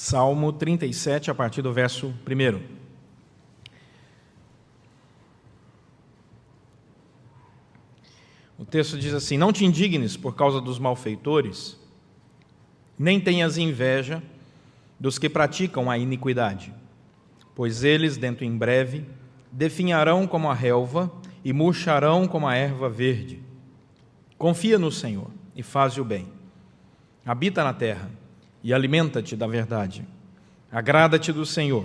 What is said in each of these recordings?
Salmo 37, a partir do verso 1. O texto diz assim: Não te indignes por causa dos malfeitores, nem tenhas inveja dos que praticam a iniquidade, pois eles, dentro em breve, definharão como a relva e murcharão como a erva verde. Confia no Senhor e faze o bem. Habita na terra e alimenta-te da verdade. Agrada-te do Senhor,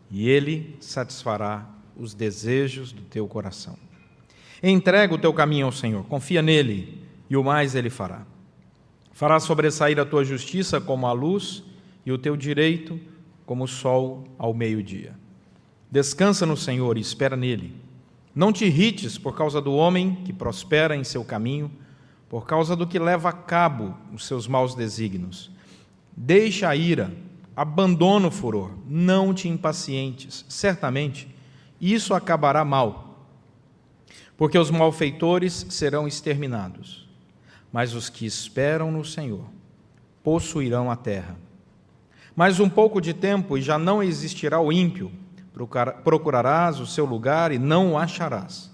e Ele satisfará os desejos do teu coração. Entrega o teu caminho ao Senhor, confia nele, e o mais Ele fará. Fará sobressair a tua justiça como a luz, e o teu direito como o sol ao meio-dia. Descansa no Senhor e espera nele. Não te irrites por causa do homem que prospera em seu caminho, por causa do que leva a cabo os seus maus desígnios. Deixa a ira, abandona o furor, não te impacientes. Certamente, isso acabará mal, porque os malfeitores serão exterminados, mas os que esperam no Senhor possuirão a terra. Mais um pouco de tempo e já não existirá o ímpio. Procurarás o seu lugar e não o acharás.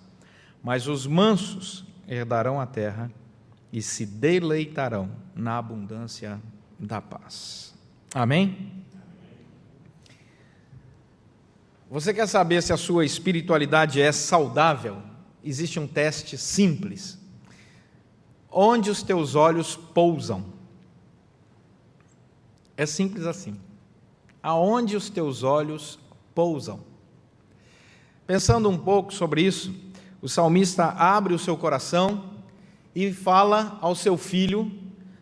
Mas os mansos herdarão a terra e se deleitarão na abundância da paz. Amém? Você quer saber se a sua espiritualidade é saudável? Existe um teste simples. Onde os teus olhos pousam? É simples assim. Aonde os teus olhos pousam? Pensando um pouco sobre isso, o salmista abre o seu coração e fala ao seu filho,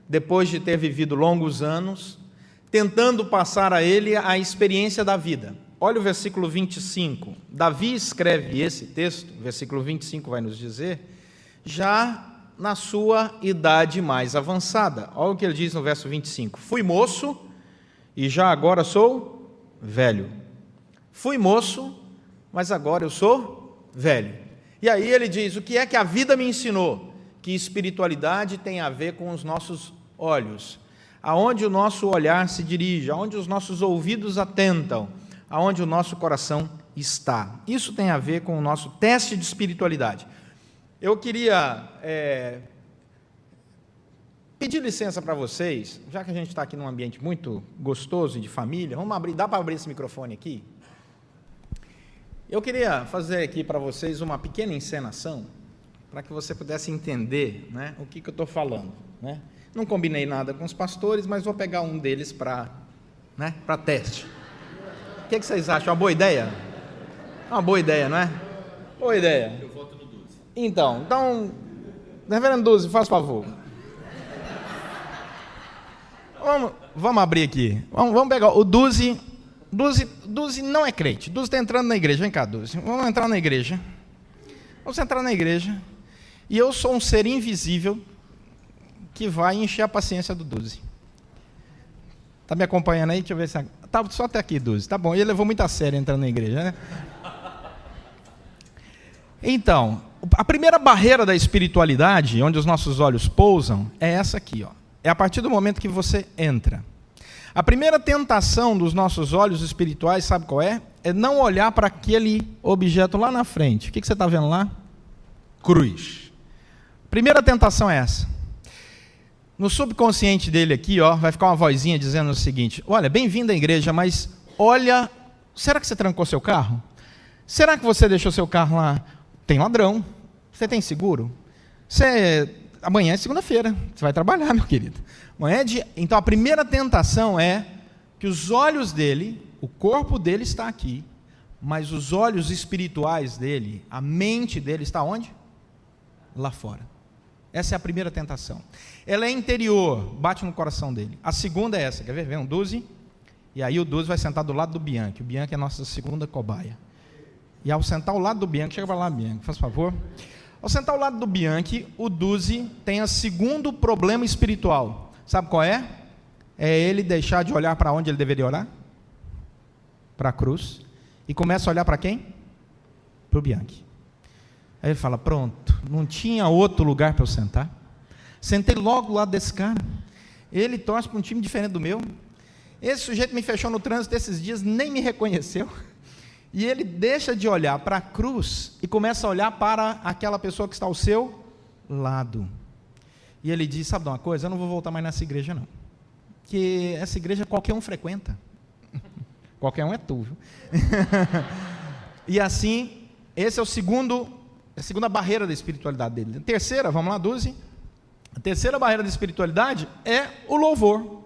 depois de ter vivido longos anos, tentando passar a ele a experiência da vida. Olha o versículo 25. Davi escreve esse texto, o versículo 25 vai nos dizer, já na sua idade mais avançada. Olha o que ele diz no verso 25. Fui moço e já agora sou velho. Fui moço, mas agora eu sou velho. E aí ele diz, o que é que a vida me ensinou? Que espiritualidade tem a ver com os nossos olhos. Aonde o nosso olhar se dirige, aonde os nossos ouvidos atentam, aonde o nosso coração está. Isso tem a ver com o nosso teste de espiritualidade. Eu queria pedir licença para vocês, já que a gente está aqui num ambiente muito gostoso e de família, vamos abrir, dá para abrir esse microfone aqui? Eu queria fazer aqui para vocês uma pequena encenação, para que você pudesse entender, né, o que eu estou falando. Né? Não combinei nada com os pastores, mas vou pegar um deles para teste. O que vocês acham? Uma boa ideia? Uma boa ideia, não é? Boa ideia. Eu voto no 12. Então, reverendo Duzi, faz favor. Vamos abrir aqui. Vamos pegar o Duzi. Duzi não é crente. Duzi está entrando na igreja. Vem cá, Duzi. Vamos entrar na igreja. Vamos entrar na igreja. E eu sou um ser invisível que vai encher a paciência do Duzi. Está me acompanhando aí? Deixa eu ver se... Tá só até aqui, Duzi. Tá bom. Ele levou muito a sério entrando na igreja, né? Então, a primeira barreira da espiritualidade, onde os nossos olhos pousam, é essa aqui, ó. É a partir do momento que você entra. A primeira tentação dos nossos olhos espirituais, sabe qual é? É não olhar para aquele objeto lá na frente. O que você está vendo lá? Cruz. Primeira tentação é essa. No subconsciente dele aqui, ó, vai ficar uma vozinha dizendo o seguinte: olha, bem-vindo à igreja, mas olha, será que você trancou seu carro? Será que você deixou seu carro lá? Tem ladrão. Você tem seguro? Amanhã é segunda-feira, você vai trabalhar, meu querido. Então a primeira tentação é que os olhos dele, o corpo dele está aqui, mas os olhos espirituais dele, a mente dele está onde? Lá fora. Essa é a primeira tentação. Ela é interior, bate no coração dele. A segunda é essa, quer ver? Vem um Duzi, e aí o Duzi vai sentar do lado do Bianchi. O Bianchi é a nossa segunda cobaia. E ao sentar ao lado do Bianchi, chega para lá, Bianchi, faz favor. Ao sentar ao lado do Bianchi, o Duzi tem o segundo problema espiritual. Sabe qual é? É ele deixar de olhar para onde ele deveria olhar? Para a cruz. E começa a olhar para quem? Para o Bianchi. Aí ele fala, pronto, não tinha outro lugar para eu sentar. Sentei logo do lado desse cara. Ele torce para um time diferente do meu. Esse sujeito me fechou no trânsito esses dias, nem me reconheceu, e ele deixa de olhar para a cruz e começa a olhar para aquela pessoa que está ao seu lado. E ele diz: sabe de uma coisa? Eu não vou voltar mais nessa igreja não, porque essa igreja qualquer um frequenta. Qualquer um é tu, viu? E assim, esse é a segunda barreira da espiritualidade dele. A terceira, vamos lá, 12. A terceira barreira da espiritualidade é o louvor.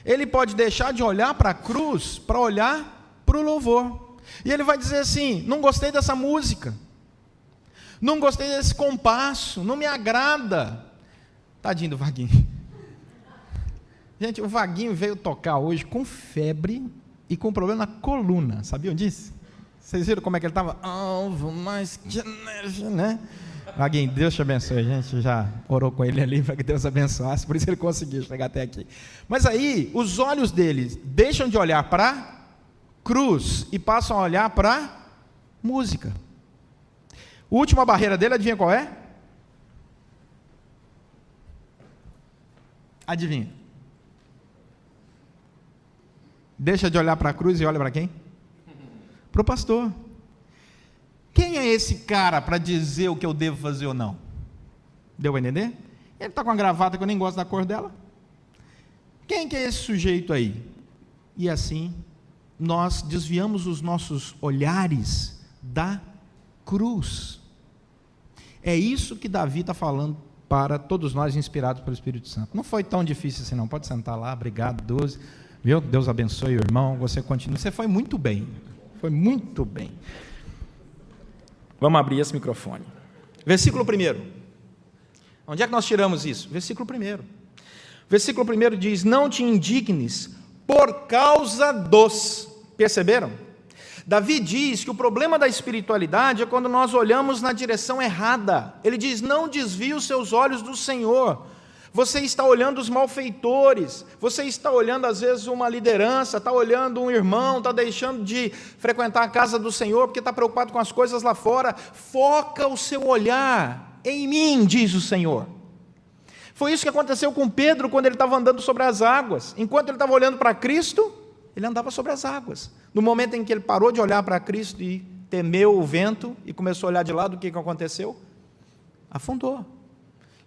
Ele pode deixar de olhar para a cruz para olhar para o louvor. E ele vai dizer assim: não gostei dessa música, não gostei desse compasso, não me agrada. Tadinho do Vaguinho. Gente, o Vaguinho veio tocar hoje com febre e com problema na coluna, sabiam disso? Vocês viram como é que ele estava? Alvo, mais que né? Vaguinho, Deus te abençoe. A gente já orou com ele ali para que Deus abençoasse, por isso ele conseguiu chegar até aqui. Mas aí, os olhos dele deixam de olhar para a cruz e passam a olhar para a música. A última barreira dele, adivinha qual é? Adivinha? Deixa de olhar para a cruz e olha para quem? Para o pastor. Quem é esse cara para dizer o que eu devo fazer ou não? Deu para entender? Ele está com uma gravata que eu nem gosto da cor dela. Quem que é esse sujeito aí? E assim, nós desviamos os nossos olhares da cruz. É isso que Davi está falando para todos nós, inspirados pelo Espírito Santo. Não foi tão difícil assim não, pode sentar lá, obrigado, 12. Viu? Deus abençoe o irmão, você continua. Você foi muito bem. Foi muito bem. Vamos abrir esse microfone. Versículo 1. Onde é que nós tiramos isso? Versículo 1. Versículo 1 diz: não te indignes por causa dos. Perceberam? Davi diz que o problema da espiritualidade é quando nós olhamos na direção errada. Ele diz: não desvie os seus olhos do Senhor. Você está olhando os malfeitores, você está olhando às vezes uma liderança, está olhando um irmão, está deixando de frequentar a casa do Senhor porque está preocupado com as coisas lá fora. Foca o seu olhar em mim, diz o Senhor. Foi isso que aconteceu com Pedro quando ele estava andando sobre as águas. Enquanto ele estava olhando para Cristo, ele andava sobre as águas. No momento em que ele parou de olhar para Cristo e temeu o vento e começou a olhar de lado, o que aconteceu? Afundou.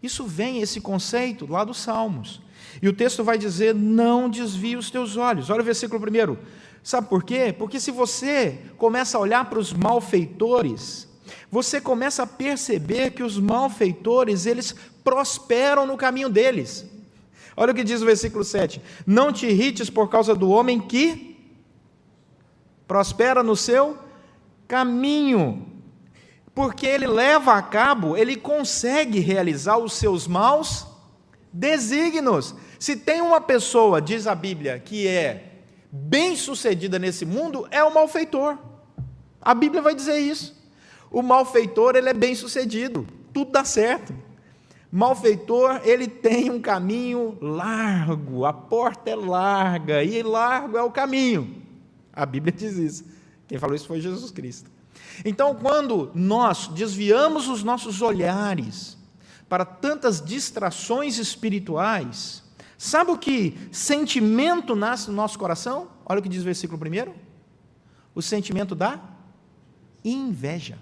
Isso vem, esse conceito, lá dos Salmos. E o texto vai dizer: não desvie os teus olhos. Olha o versículo 1. Sabe por quê? Porque se você começa a olhar para os malfeitores, você começa a perceber que os malfeitores, eles prosperam no caminho deles. Olha o que diz o versículo 7. Não te irrites por causa do homem que prospera no seu caminho, porque ele leva a cabo, ele consegue realizar os seus maus desígnios. Se tem uma pessoa, diz a Bíblia, que é bem-sucedida nesse mundo, é o malfeitor. A Bíblia vai dizer isso. O malfeitor, ele é bem-sucedido, tudo dá certo. Malfeitor, ele tem um caminho largo, a porta é larga, e largo é o caminho. A Bíblia diz isso. Quem falou isso foi Jesus Cristo. Então, quando nós desviamos os nossos olhares para tantas distrações espirituais, sabe o que sentimento nasce no nosso coração? Olha o que diz o versículo 1. O sentimento da inveja.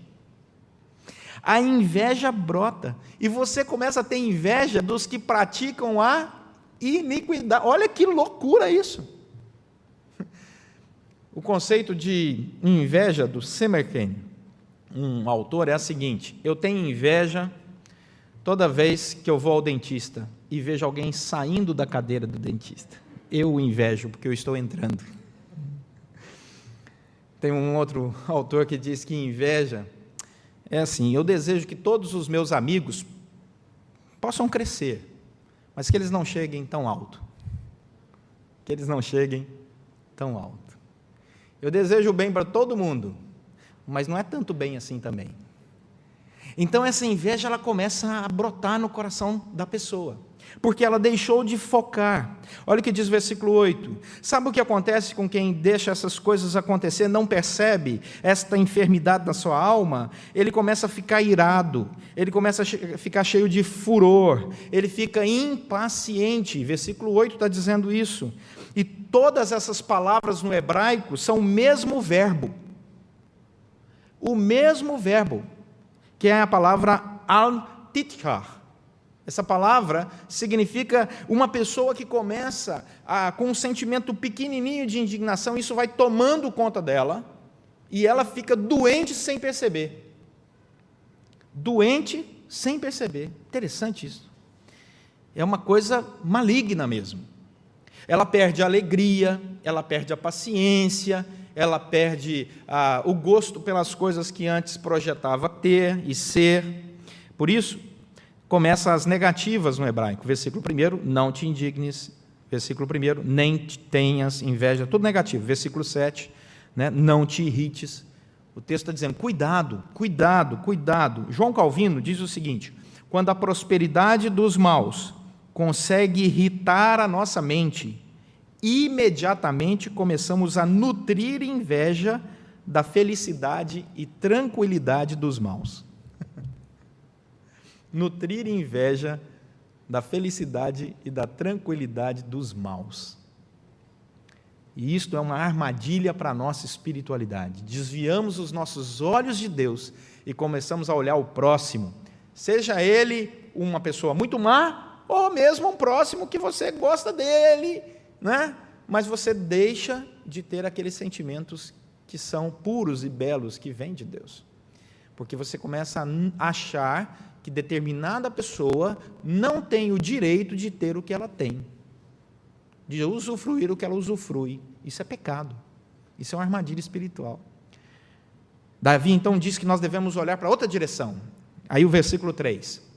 A inveja brota, e você começa a ter inveja dos que praticam a iniquidade. Olha que loucura isso! O conceito de inveja do Semerken, um autor, é a seguinte: eu tenho inveja toda vez que eu vou ao dentista e vejo alguém saindo da cadeira do dentista. Eu o invejo porque eu estou entrando. Tem um outro autor que diz que inveja é assim: eu desejo que todos os meus amigos possam crescer, mas que eles não cheguem tão alto. Que eles não cheguem tão alto. Eu desejo o bem para todo mundo, mas não é tanto bem assim também. Então essa inveja, ela começa a brotar no coração da pessoa. porque ela deixou de focar. Olha o que diz o versículo 8. Sabe o que acontece com quem deixa essas coisas acontecer, não percebe esta enfermidade da sua alma? Ele começa a ficar irado, ele começa a ficar cheio de furor, ele fica impaciente. Versículo 8 está dizendo isso. E todas essas palavras no hebraico são o mesmo verbo. O mesmo verbo, que é a palavra al-tithar. Essa palavra significa uma pessoa que começa com um sentimento pequenininho de indignação, isso vai tomando conta dela, e ela fica doente sem perceber. Doente sem perceber. Interessante isso. É uma coisa maligna mesmo. Ela perde a alegria, ela perde a paciência, ela perde o gosto pelas coisas que antes projetava ter e ser. Por isso, começa as negativas no hebraico. Versículo 1, não te indignes. Versículo 1, nem tenhas inveja. Tudo negativo. Versículo 7, né, não te irrites. O texto está dizendo, cuidado, cuidado, cuidado. João Calvino diz o seguinte, quando a prosperidade dos maus consegue irritar a nossa mente, imediatamente começamos a nutrir inveja da felicidade e tranquilidade dos maus. Nutrir inveja da felicidade e da tranquilidade dos maus. E isto é uma armadilha para a nossa espiritualidade. Desviamos os nossos olhos de Deus e começamos a olhar o próximo, seja ele uma pessoa muito má, ou mesmo um próximo que você gosta dele, né? Mas você deixa de ter aqueles sentimentos que são puros e belos, que vêm de Deus. Porque você começa a achar que determinada pessoa não tem o direito de ter o que ela tem, de usufruir o que ela usufrui. Isso é pecado, isso é uma armadilha espiritual. Davi então diz que nós devemos olhar para outra direção. Aí o versículo 3,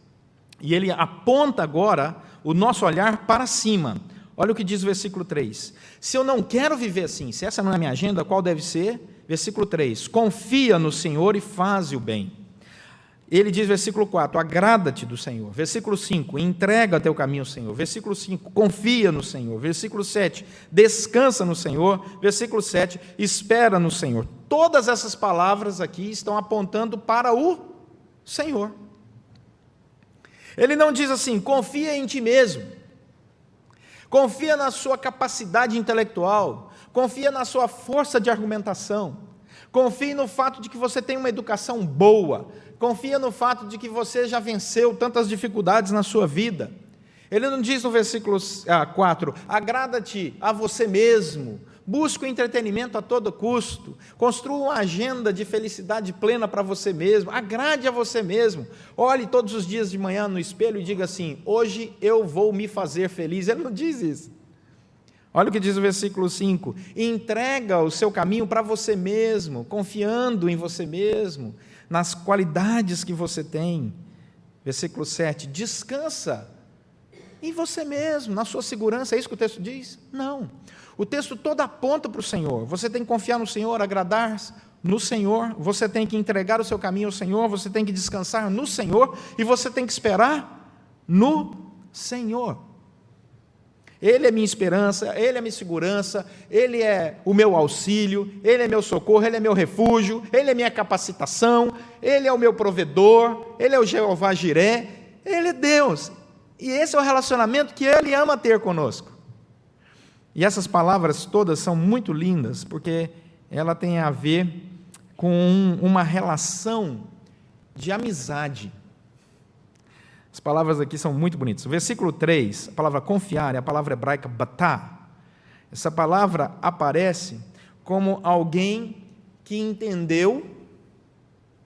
e ele aponta agora o nosso olhar para cima. Olha o que diz o versículo 3, se eu não quero viver assim, se essa não é a minha agenda, qual deve ser? Versículo 3, confia no Senhor e faze o bem. Ele diz, versículo 4, agrada-te do Senhor. Versículo 5, entrega teu caminho ao Senhor. Versículo 5, confia no Senhor. Versículo 7, descansa no Senhor. Versículo 7, espera no Senhor. Todas essas palavras aqui estão apontando para o Senhor. Ele não diz assim, confia em ti mesmo. Confia na sua capacidade intelectual. Confia na sua força de argumentação. Confie no fato de que você tem uma educação boa. Confia no fato de que você já venceu tantas dificuldades na sua vida. Ele não diz no versículo 4, agrada-te a você mesmo, busque o entretenimento a todo custo, construa uma agenda de felicidade plena para você mesmo, agrade a você mesmo, olhe todos os dias de manhã no espelho e diga assim, hoje eu vou me fazer feliz. Ele não diz isso. Olha o que diz o versículo 5, entrega o seu caminho para você mesmo, confiando em você mesmo, nas qualidades que você tem. Versículo 7, descansa em você mesmo, na sua segurança. É isso que o texto diz? Não. O texto todo aponta para o Senhor. Você tem que confiar no Senhor, agradar no Senhor, você tem que entregar o seu caminho ao Senhor, você tem que descansar no Senhor e você tem que esperar no Senhor. Ele é minha esperança, Ele é minha segurança, Ele é o meu auxílio, Ele é meu socorro, Ele é meu refúgio, Ele é minha capacitação, Ele é o meu provedor, Ele é o Jeová Jiré, Ele é Deus. E esse é o relacionamento que Ele ama ter conosco. E essas palavras todas são muito lindas, porque ela tem a ver com uma relação de amizade. As palavras aqui são muito bonitas. O versículo 3, a palavra confiar é a palavra hebraica batá. Essa palavra aparece como alguém que entendeu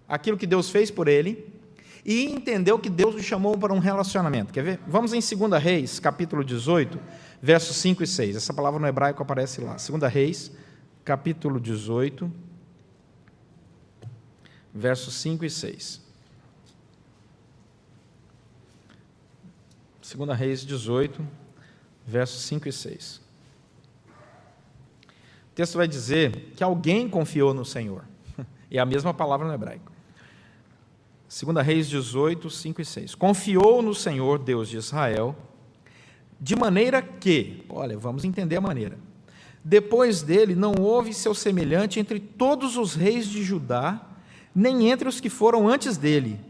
aquilo que Deus fez por ele e entendeu que Deus o chamou para um relacionamento. Quer ver? Vamos em 2 Reis, capítulo 18, versos 5 e 6. Essa palavra no hebraico aparece lá. 2 Reis, capítulo 18, versos 5 e 6. 2 Reis 18, versos 5 e 6. O texto vai dizer que alguém confiou no Senhor. É a mesma palavra no hebraico. 2 Reis 18, 5 e 6. Confiou no Senhor, Deus de Israel, De maneira que, olha, vamos entender a maneira. Depois dele não houve seu semelhante entre todos os reis de Judá, nem entre os que foram antes dele.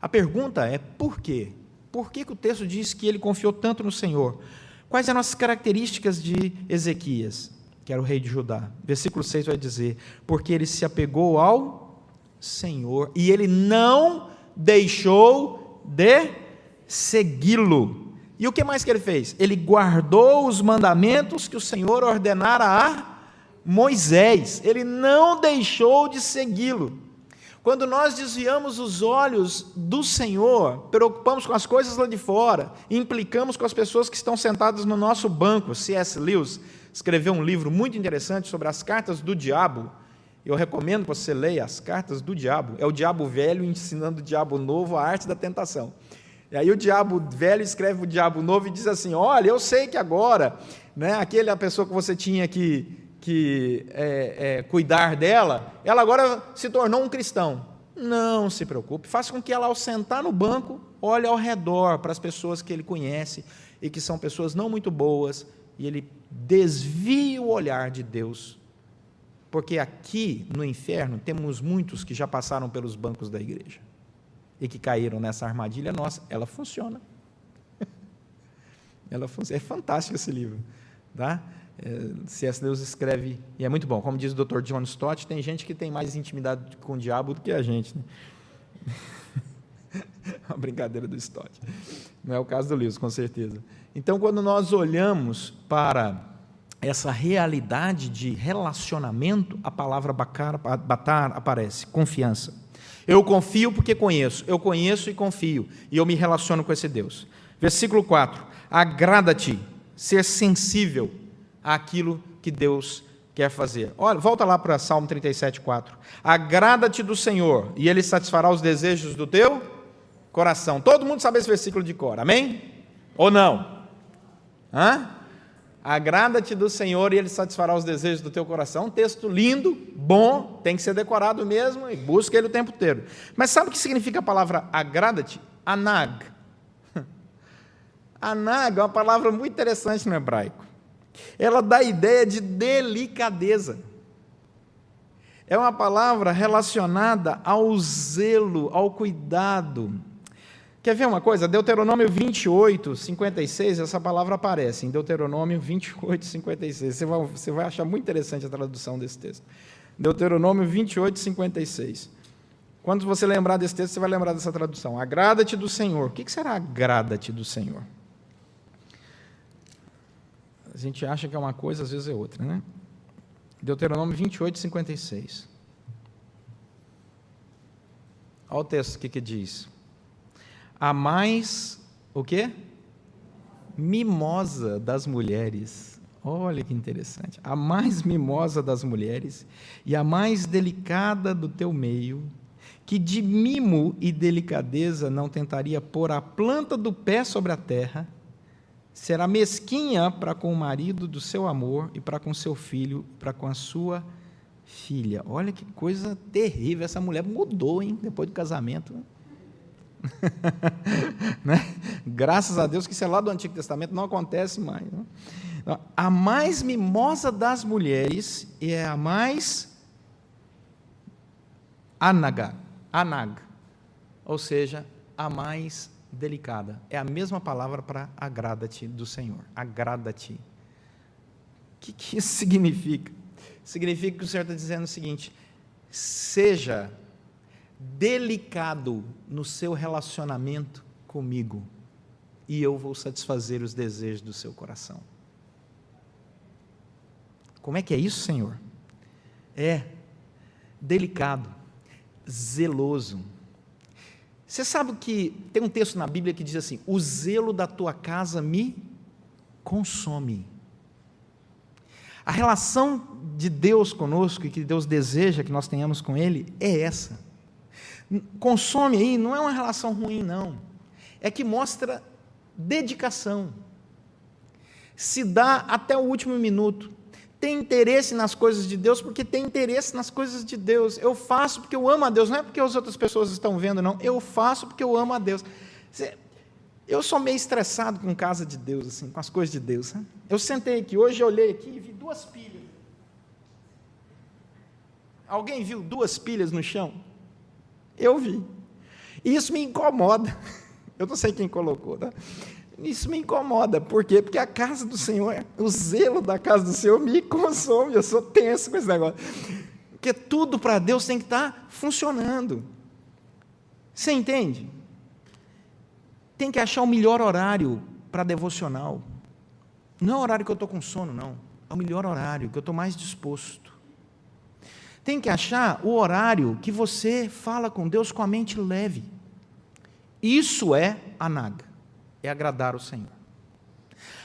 A pergunta é por quê? Por que o texto diz que ele confiou tanto no Senhor? Quais eram as características de Ezequias, que era o rei de Judá? Versículo 6 vai dizer, porque ele se apegou ao Senhor e ele não deixou de segui-lo. E o que mais que ele fez? Ele guardou os mandamentos que o Senhor ordenara a Moisés. Ele não deixou de segui-lo. Quando nós desviamos os olhos do Senhor, preocupamos com as coisas lá de fora, implicamos com as pessoas que estão sentadas no nosso banco. C.S. Lewis escreveu um livro muito interessante sobre as cartas do diabo. Eu recomendo que você leia as cartas do diabo. É o diabo velho ensinando o diabo novo a arte da tentação. E aí o diabo velho escreve o diabo novo e diz assim, olha, eu sei que agora, né, a pessoa que você tinha que cuidar dela, ela agora se tornou um cristão. Não se preocupe, faça com que ela, ao sentar no banco, olhe ao redor para as pessoas que ele conhece e que são pessoas não muito boas, e ele desvie o olhar de Deus, porque aqui no inferno temos muitos que já passaram pelos bancos da igreja e que caíram nessa armadilha nossa. Ela funciona. É fantástico esse livro, tá? C.S. Lewis escreve, e é muito bom, como diz o Dr. John Stott, tem gente que tem mais intimidade com o diabo do que a gente, né? Uma brincadeira do Stott, não é o caso do Lewis, com certeza. Então, quando nós olhamos para essa realidade de relacionamento, a palavra batar aparece, confiança. Eu confio porque conheço, eu conheço e confio, e eu me relaciono com esse Deus. Versículo 4, agrada-te ser sensível àquilo que Deus quer fazer. Olha, volta lá para Salmo 37, 4. Agrada-te do Senhor, e Ele satisfará os desejos do teu coração. Todo mundo sabe esse versículo de cor, amém? Ou não? Agrada-te do Senhor e Ele satisfará os desejos do teu coração. Um texto lindo, bom, tem que ser decorado mesmo, e busca ele o tempo inteiro. Mas sabe o que significa a palavra agrada-te? Anag. Anag é uma palavra muito interessante no hebraico. Ela dá a ideia de delicadeza. É uma palavra relacionada ao zelo, ao cuidado. Quer ver uma coisa? Deuteronômio 28, 56, essa palavra aparece em Deuteronômio 28, 56. Você vai achar muito interessante a tradução desse texto. Deuteronômio 28, 56. Quando você lembrar desse texto, você vai lembrar dessa tradução. Agrada-te do Senhor. O que será agrada-te do Senhor? A gente acha que é uma coisa, às vezes é outra, né? Deuteronômio 28, 56. Olha o texto, o que diz. A mais, o quê? Mimosa das mulheres. Olha que interessante. A mais mimosa das mulheres e a mais delicada do teu meio, que de mimo e delicadeza não tentaria pôr a planta do pé sobre a terra, será mesquinha para com o marido do seu amor e para com seu filho, para com a sua filha. Olha que coisa terrível. Essa mulher mudou, hein, depois do casamento, né? Né? Graças a Deus que isso é lá do Antigo Testamento, não acontece mais, né? A mais mimosa das mulheres é a mais anag, ou seja, a mais delicada. É a mesma palavra para agrada-te do Senhor. Agrada-te. O que isso significa? Significa que o Senhor está dizendo o seguinte: seja delicado no seu relacionamento comigo, e eu vou satisfazer os desejos do seu coração. Como é que é isso, Senhor? É delicado, zeloso. Você sabe que tem um texto na Bíblia que diz assim: o zelo da tua casa me consome. A relação de Deus conosco e que Deus deseja que nós tenhamos com Ele é essa. Consome aí não é uma relação ruim, não. É que mostra dedicação. Se dá até o último minuto. Tem interesse nas coisas de Deus, porque tem interesse nas coisas de Deus. Eu faço porque eu amo a Deus, não é porque as outras pessoas estão vendo, não. Eu faço porque eu amo a Deus. Eu sou meio estressado com casa de Deus, assim, com as coisas de Deus. Sabe? Eu sentei aqui, hoje eu olhei aqui e vi 2 pilhas. Alguém viu 2 pilhas no chão? Eu vi. E isso me incomoda. Eu não sei quem colocou, tá? Isso me incomoda. Por quê? Porque a casa do Senhor, o zelo da casa do Senhor me consome. Eu sou tenso com esse negócio. Porque tudo para Deus tem que estar funcionando. Você entende? Tem que achar o melhor horário para devocional. Não é o horário que eu estou com sono, não. É o melhor horário, que eu estou mais disposto. Tem que achar o horário que você fala com Deus com a mente leve. Isso é anaga, é agradar o Senhor.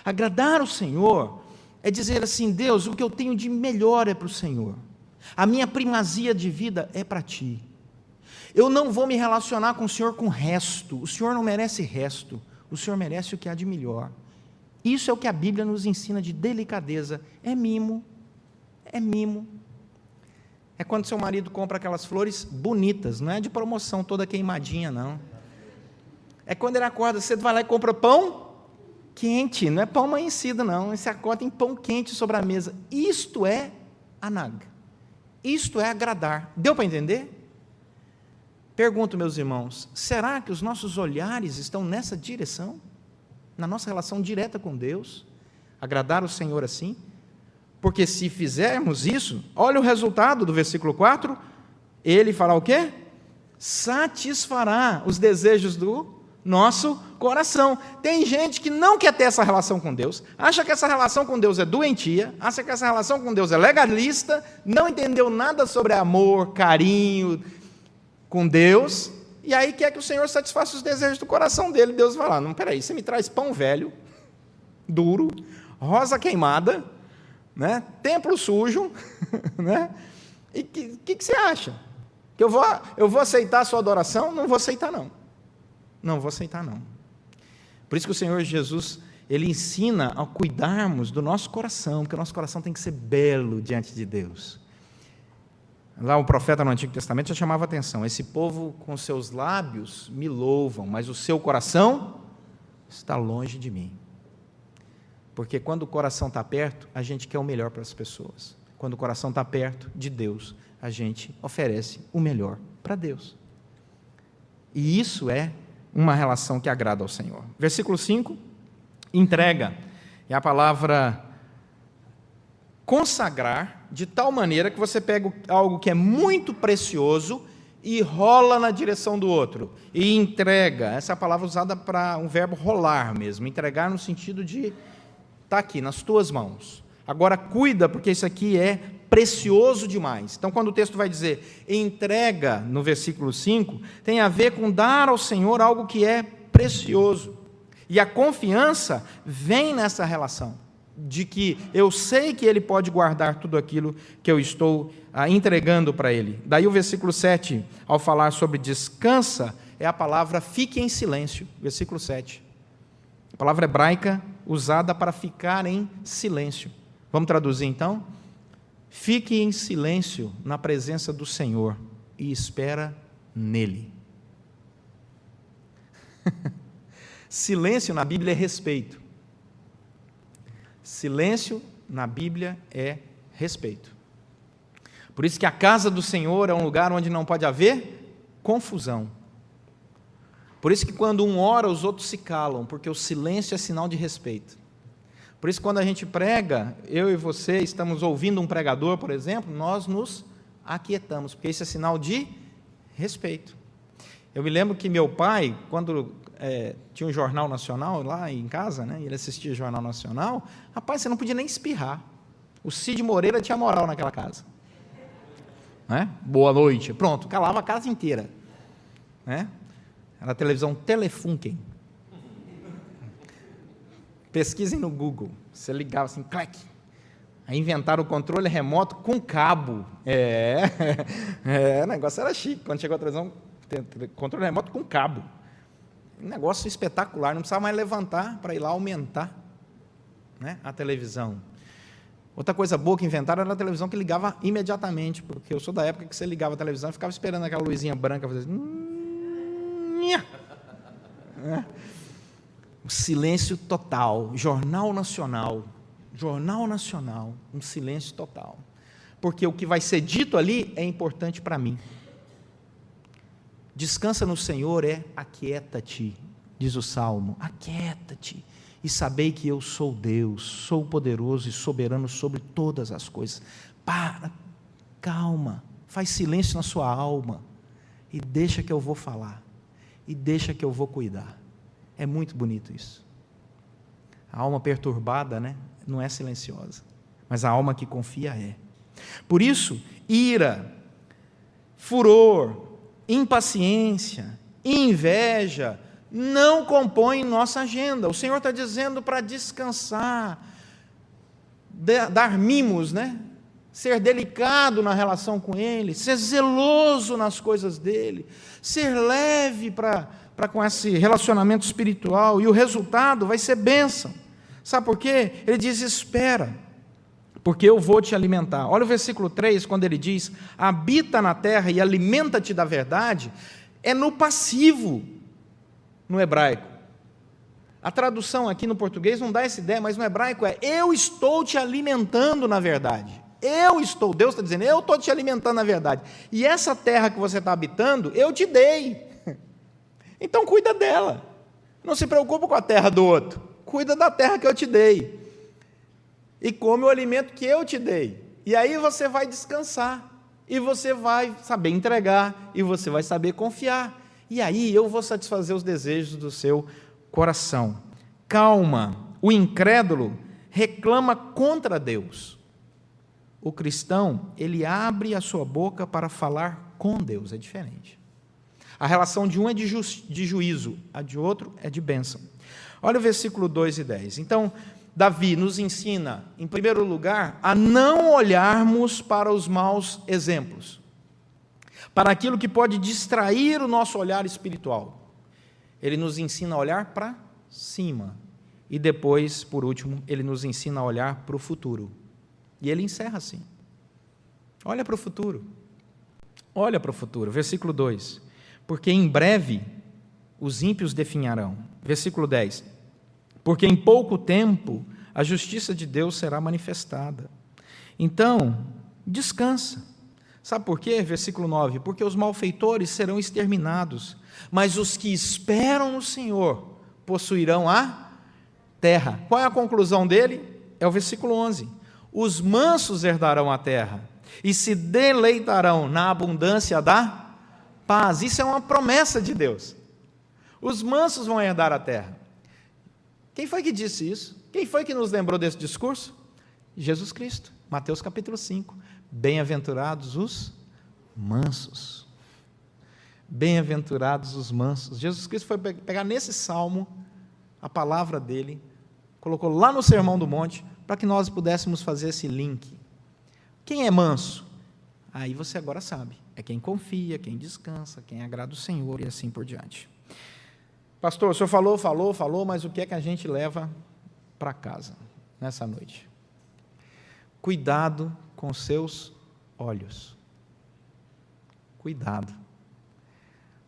Agradar o Senhor é dizer assim: Deus, o que eu tenho de melhor é para o Senhor. A minha primazia de vida é para Ti. Eu não vou me relacionar com o Senhor com resto. O Senhor não merece resto. O Senhor merece o que há de melhor. Isso é o que a Bíblia nos ensina de delicadeza. É mimo. É mimo. É quando seu marido compra aquelas flores bonitas, não é de promoção toda queimadinha, não. É quando ele acorda cedo, vai lá e compra pão quente, não é pão amanhecido, não. Ele se acorda em pão quente sobre a mesa. Isto é anaga. Isto é agradar. Deu para entender? Pergunto, meus irmãos, será que os nossos olhares estão nessa direção? Na nossa relação direta com Deus? Agradar o Senhor assim? Porque se fizermos isso, olha o resultado do versículo 4, ele fará o quê? Satisfará os desejos do nosso coração. Tem gente que não quer ter essa relação com Deus, acha que essa relação com Deus é doentia, acha que essa relação com Deus é legalista, não entendeu nada sobre amor, carinho com Deus, e aí quer que o Senhor satisfaça os desejos do coração dele. Deus vai lá: não, peraí, você me traz pão velho, duro, rosa queimada, né? Templo sujo, né? E o que você acha? Que eu vou aceitar a sua adoração? Não vou aceitar, não. Não vou aceitar, não. Por isso que o Senhor Jesus, Ele ensina a cuidarmos do nosso coração, porque o nosso coração tem que ser belo diante de Deus. Lá o profeta no Antigo Testamento já chamava atenção: esse povo com seus lábios me louvam, mas o seu coração está longe de mim. Porque quando o coração está perto, a gente quer o melhor para as pessoas. Quando o coração está perto de Deus, a gente oferece o melhor para Deus. E isso é uma relação que agrada ao Senhor. Versículo 5, entrega. É a palavra consagrar, de tal maneira que você pega algo que é muito precioso e rola na direção do outro. E entrega. Essa é a palavra usada para um verbo rolar mesmo. Entregar no sentido de está aqui, nas tuas mãos. Agora cuida, porque isso aqui é precioso demais. Então, quando o texto vai dizer entrega, no versículo 5, tem a ver com dar ao Senhor algo que é precioso. E a confiança vem nessa relação, de que eu sei que Ele pode guardar tudo aquilo que eu estou entregando para Ele. Daí o versículo 7, ao falar sobre descansa, é a palavra fique em silêncio, versículo 7. A palavra hebraica usada para ficar em silêncio. Vamos traduzir então? Fique em silêncio na presença do Senhor e espera nele. Silêncio na Bíblia é respeito. Silêncio na Bíblia é respeito. Por isso que a casa do Senhor é um lugar onde não pode haver confusão. Por isso que quando um ora, os outros se calam, porque o silêncio é sinal de respeito. Por isso, quando a gente prega, eu e você estamos ouvindo um pregador, por exemplo, nós nos aquietamos, porque isso é sinal de respeito. Eu me lembro que meu pai, quando tinha um Jornal Nacional lá em casa, né, ele assistia o Jornal Nacional, rapaz, você não podia nem espirrar. O Cid Moreira tinha moral naquela casa. Né? Boa noite. Pronto, calava a casa inteira. Né? Era a televisão Telefunken. Pesquisem no Google. Você ligava assim, clac. Aí inventaram o controle remoto com cabo. O negócio era chique. Quando chegou a televisão, controle remoto com cabo. Um negócio espetacular. Não precisava mais levantar para ir lá aumentar, né, a televisão. Outra coisa boa que inventaram era a televisão que ligava imediatamente, porque eu sou da época que você ligava a televisão e ficava esperando aquela luzinha branca fazer assim. Um silêncio total, Jornal Nacional, um silêncio total. Porque o que vai ser dito ali é importante para mim. Descansa no Senhor aquieta-te, diz o Salmo, aquieta-te, e sabei que eu sou Deus, sou poderoso e soberano sobre todas as coisas. Para, calma, faz silêncio na sua alma, e deixa que eu vou falar, e deixa que eu vou cuidar. É muito bonito isso. A alma perturbada, não é silenciosa, mas a alma que confia é. Por isso, ira, furor, impaciência, inveja, não compõem nossa agenda. O Senhor está dizendo para descansar, dar mimos, ser delicado na relação com Ele, ser zeloso nas coisas dEle, ser leve para com esse relacionamento espiritual, e o resultado vai ser bênção. Sabe por quê? Ele diz: espera, porque eu vou te alimentar. Olha o versículo 3, quando ele diz: habita na terra e alimenta-te da verdade, é no passivo, no hebraico. A tradução aqui no português não dá essa ideia, mas no hebraico é: eu estou te alimentando na verdade. Deus está dizendo, eu estou te alimentando na verdade. E essa terra que você está habitando, eu te dei. Então cuida dela. Não se preocupa com a terra do outro. Cuida da terra que eu te dei. E come o alimento que eu te dei. E aí você vai descansar. E você vai saber entregar. E você vai saber confiar. E aí eu vou satisfazer os desejos do seu coração. Calma. O incrédulo reclama contra Deus. O cristão, ele abre a sua boca para falar com Deus. É diferente. A relação de um é de juízo, a de outro é de bênção. Olha o versículo 2 e 10. Então, Davi nos ensina, em primeiro lugar, a não olharmos para os maus exemplos, para aquilo que pode distrair o nosso olhar espiritual. Ele nos ensina a olhar para cima. E depois, por último, ele nos ensina a olhar para o futuro. E ele encerra assim. Olha para o futuro. Olha para o futuro. Versículo 2. Porque em breve os ímpios definharão. Versículo 10. Porque em pouco tempo a justiça de Deus será manifestada. Então, descansa. Sabe por quê? Versículo 9. Porque os malfeitores serão exterminados, mas os que esperam no Senhor possuirão a terra. Qual é a conclusão dele? É o versículo 11. Os mansos herdarão a terra e se deleitarão na abundância da paz. Isso é uma promessa de Deus. Os mansos vão herdar a terra. Quem foi que disse isso? Quem foi que nos lembrou desse discurso? Jesus Cristo. Mateus capítulo 5. Bem-aventurados os mansos. Bem-aventurados os mansos. Jesus Cristo foi pegar nesse salmo a palavra dele, colocou lá no Sermão do Monte, para que nós pudéssemos fazer esse link. Quem é manso? Aí você agora sabe. É quem confia, quem descansa, quem agrada o Senhor e assim por diante. Pastor, o senhor falou, mas o que é que a gente leva para casa nessa noite? Cuidado com seus olhos. Cuidado.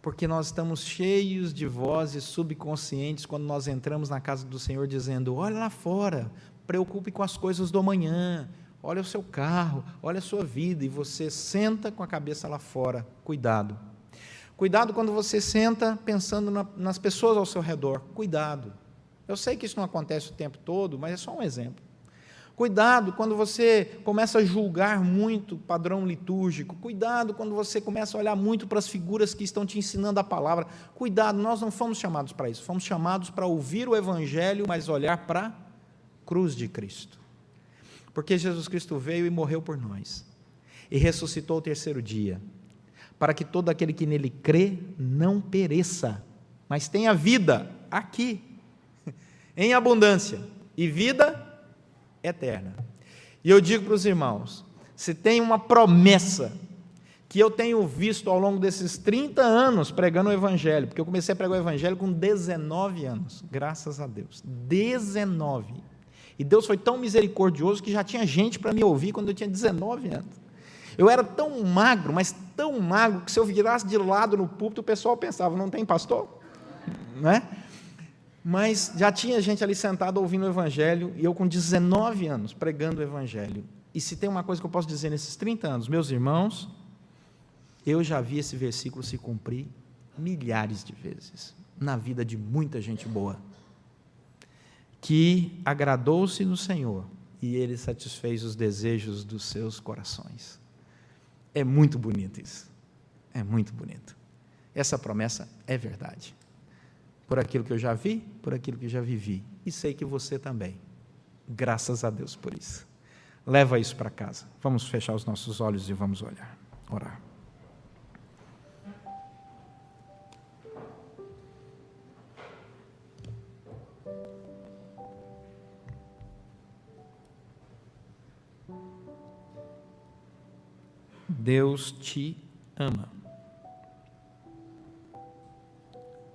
Porque nós estamos cheios de vozes subconscientes quando nós entramos na casa do Senhor dizendo: olha lá fora, preocupe com as coisas do amanhã, olha o seu carro, olha a sua vida, e você senta com a cabeça lá fora. Cuidado. Cuidado quando você senta pensando nas pessoas ao seu redor. Cuidado. Eu sei que isso não acontece o tempo todo, mas é só um exemplo. Cuidado quando você começa a julgar muito o padrão litúrgico. Cuidado quando você começa a olhar muito para as figuras que estão te ensinando a palavra. Cuidado, nós não fomos chamados para isso. Fomos chamados para ouvir o Evangelho, mas olhar para a cruz de Cristo. Porque Jesus Cristo veio e morreu por nós. E ressuscitou ao terceiro dia, para que todo aquele que nele crê não pereça, mas tenha vida aqui, em abundância, e vida eterna. E eu digo para os irmãos, se tem uma promessa que eu tenho visto ao longo desses 30 anos pregando o Evangelho, porque eu comecei a pregar o Evangelho com 19 anos, graças a Deus, 19. E Deus foi tão misericordioso que já tinha gente para me ouvir quando eu tinha 19 anos. Eu era tão magro, mas tão magro, que se eu virasse de lado no púlpito, o pessoal pensava: não tem pastor? Não é? Mas já tinha gente ali sentada ouvindo o Evangelho, e eu com 19 anos pregando o Evangelho. E se tem uma coisa que eu posso dizer nesses 30 anos, meus irmãos, eu já vi esse versículo se cumprir milhares de vezes na vida de muita gente boa, que agradou-se no Senhor e Ele satisfez os desejos dos seus corações. É muito bonito isso, é muito bonito. Essa promessa é verdade, por aquilo que eu já vi, por aquilo que já vivi, e sei que você também, graças a Deus por isso. Leva isso para casa. Vamos fechar os nossos olhos e vamos orar. Deus te ama.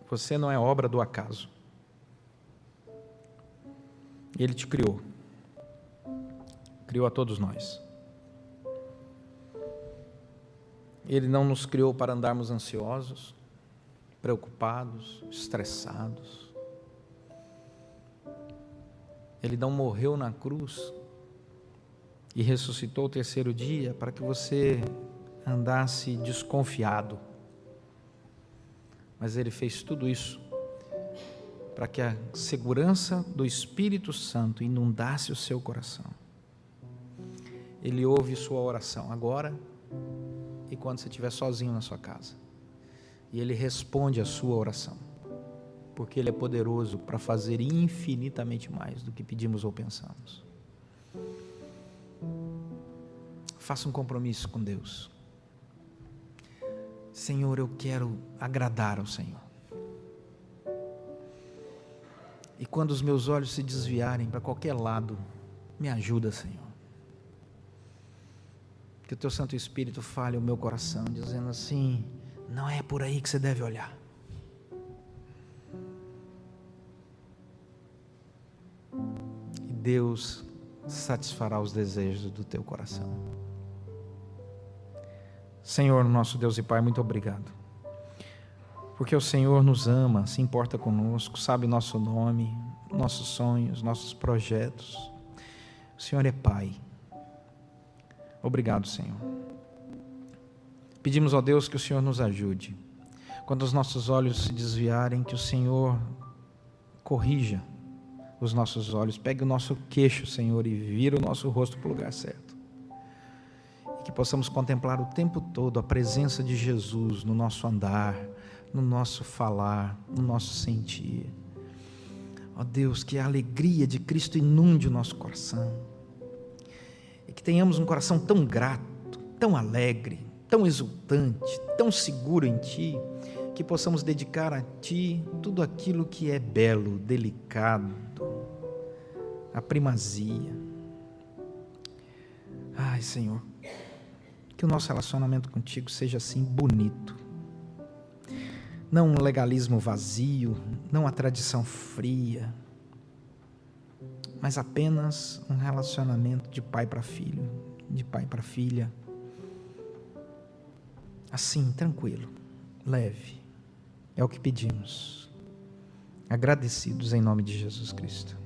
Você não é obra do acaso. Ele te criou. Criou a todos nós. Ele não nos criou para andarmos ansiosos, preocupados, estressados. Ele não morreu na cruz e ressuscitou o terceiro dia para que você andasse desconfiado. Mas Ele fez tudo isso para que a segurança do Espírito Santo inundasse o seu coração. Ele ouve sua oração agora e quando você estiver sozinho na sua casa. E Ele responde a sua oração, porque Ele é poderoso para fazer infinitamente mais do que pedimos ou pensamos. Faça um compromisso com Deus. Senhor, eu quero agradar ao Senhor. E quando os meus olhos se desviarem para qualquer lado, me ajuda, Senhor. Que o Teu Santo Espírito fale ao meu coração, dizendo assim: não é por aí que você deve olhar. E Deus satisfará os desejos do teu coração. Senhor, nosso Deus e Pai, muito obrigado, porque o Senhor nos ama, se importa conosco, sabe nosso nome, nossos sonhos, nossos projetos. O Senhor é Pai. Obrigado, Senhor. Pedimos ao Deus que o Senhor nos ajude. Quando os nossos olhos se desviarem, que o Senhor corrija os nossos olhos, pegue o nosso queixo, Senhor, e vira o nosso rosto para o lugar certo. E que possamos contemplar o tempo todo a presença de Jesus no nosso andar, no nosso falar, no nosso sentir. Ó Deus, que a alegria de Cristo inunde o nosso coração. E que tenhamos um coração tão grato, tão alegre, tão exultante, tão seguro em Ti, que possamos dedicar a Ti tudo aquilo que é belo, delicado, a primazia. Ai, Senhor, que o nosso relacionamento contigo seja assim bonito. Não um legalismo vazio, não a tradição fria, mas apenas um relacionamento de pai para filho, de pai para filha. Assim, tranquilo, leve. É o que pedimos. Agradecidos em nome de Jesus Cristo.